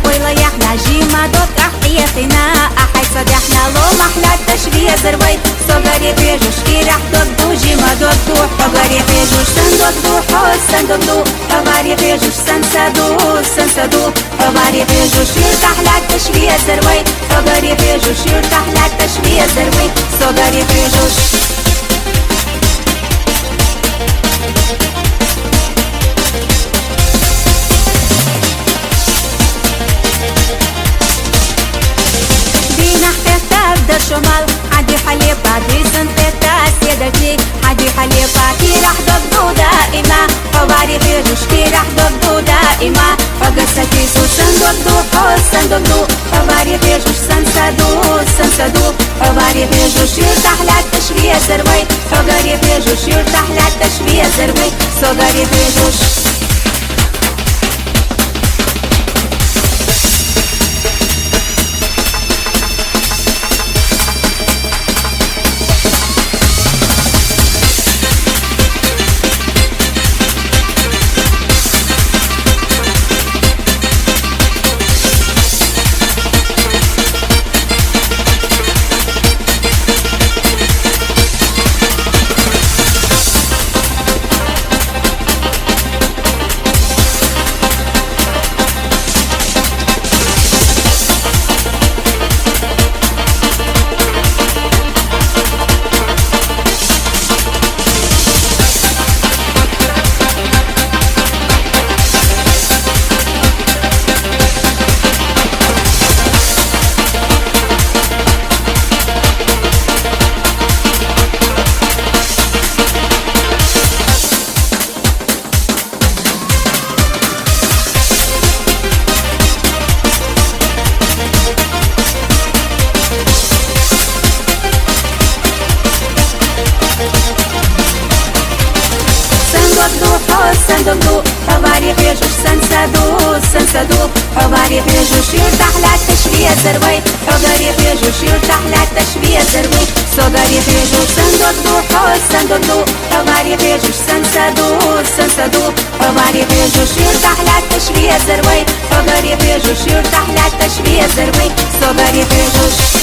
ويلا يحنا جيما دوك أحياتنا أحي صديحنا لو محلى التشبيه زروي صغري بيجوش كي راح دوك جيما دوك حغري بيجوش سندوك دو حوز سندوك دو حغري بيجوش سنسدو حغري بيجوش يرتاح للتشبيه زروي حغري بيجوش يرتاح للتشبيه زروي صغري بيجوش شمال حدي حليفة دي سنتتا سيدتي حدي حليفة كي راح ضدو دائما حواري بيجوش كي راح ضدو دائما فقصتي سو سندو حوز سندو حواري بيجوش سنسدو حواري بيجوش يرتاح للتشبيه زروي حواري بيجوش يرتاح للتشبيه زروي صغري بيجوش سندو حواري بيجوش سنسدو حواري بيجوش يرتاح للتشبيه زروي حواري بيجوش يرتاح للتشبيه زروي صغري بيجوش سندو حوز سندو حواري بيجوش سنسدو حواري بيجوش يرتاح للتشبيه زروي حواري بيجوش يرتاح للتشبيه زروي صغري بيجوش